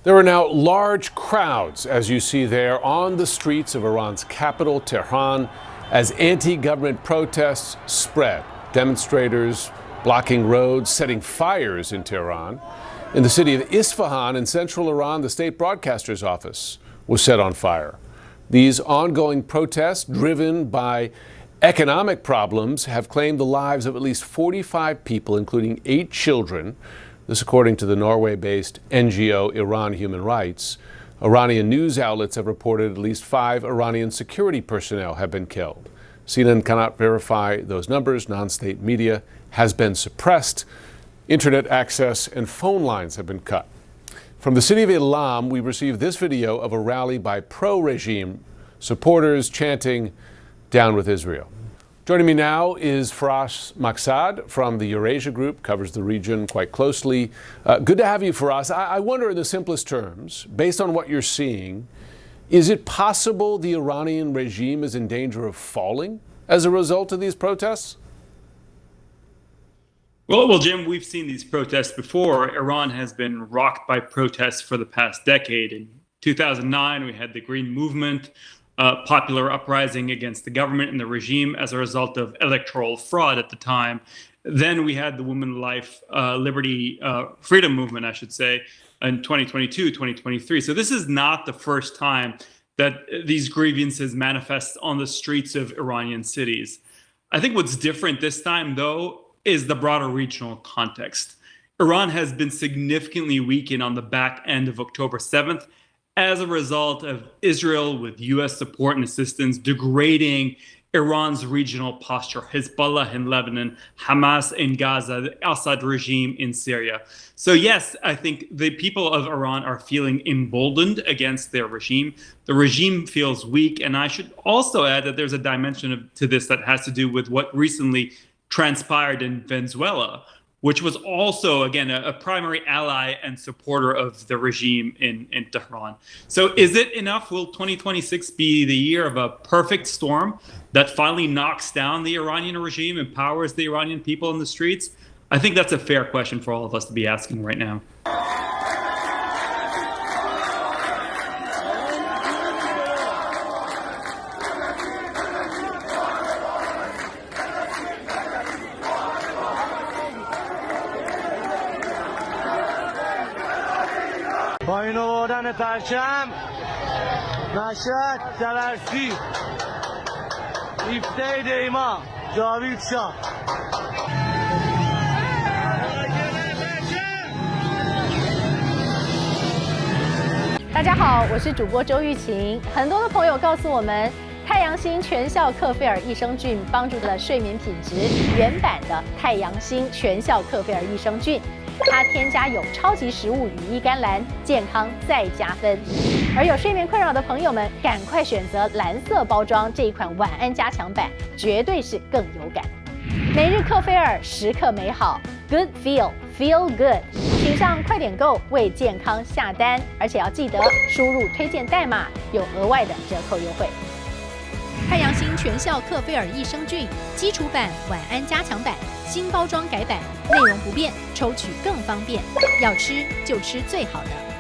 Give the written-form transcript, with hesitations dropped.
There are now large crowds, as you see there, on the streets of Iran's capital, Tehran, as anti-government protests spread. Demonstrators blocking roads, setting fires in Tehran. In the city of Isfahan in central Iran, the state broadcaster's office was set on fire. These ongoing protests, driven by economic problems, have claimed the lives of at least 45 people, including 8 children. This according to the Norway-based NGO Iran Human Rights. Iranian news outlets have reported at least 5 Iranian security personnel have been killed. CNN cannot verify those numbers. Non-state media has been suppressed. Internet access and phone lines have been cut. From the city of Ilam, we received this video of a rally by pro-regime supporters chanting, "Down with Israel." Joining me now is Faraz Maqsad from the Eurasia Group, covers the region quite closely. Good to have you, Faraz. I wonder, in the simplest terms, based on what you're seeing, is it possible the Iranian regime is in danger of falling as a result of these protests? Well, Jim, we've seen these protests before. Iran has been rocked by protests for the past decade. In 2009, we had the Green Movement, popular uprising against the government and the regime as a result of electoral fraud at the time. Then we had the Women, Life, Liberty, Freedom movement, I should say, in 2022, 2023. So this is not the first time that these grievances manifest on the streets of Iranian cities. I think what's different this time, though, is the broader regional context. Iran has been significantly weakened on the back end of October 7th as a result of Israel, with U.S. support and assistance, degrading Iran's regional posture, Hezbollah in Lebanon, Hamas in Gaza, the Assad regime in Syria. So yes, I think the people of Iran are feeling emboldened against their regime. The regime feels weak. And I should also add that there's a dimension to this that has to do with what recently transpired in Venezuela, which was also, again, a primary ally and supporter of the regime in Tehran. So is it enough? Will 2026 be the year of a perfect storm that finally knocks down the Iranian regime, empowers the Iranian people in the streets? I think that's a fair question for all of us to be asking right now. پایین آوردن پرچم مشهد تبرسی 17 دیما جاوید شاه大家好，我是主播周玉琴。很多的朋友告诉我们，太阳星全效克菲尔益生菌帮助了睡眠品质。原版的太阳星全效克菲尔益生菌，它添加有超级食物羽衣甘蓝，健康再加分。而有睡眠困扰的朋友们，赶快选择蓝色包装这一款晚安加强版，绝对是更有感。每日克菲尔，时刻美好 ，Good Feel Good， 请上快点购为健康下单，而且要记得输入推荐代码，有额外的折扣优惠。太阳星全效克菲尔益生菌基础版、晚安加强版，新包装改版，内容不变，抽取更方便。要吃就吃最好的。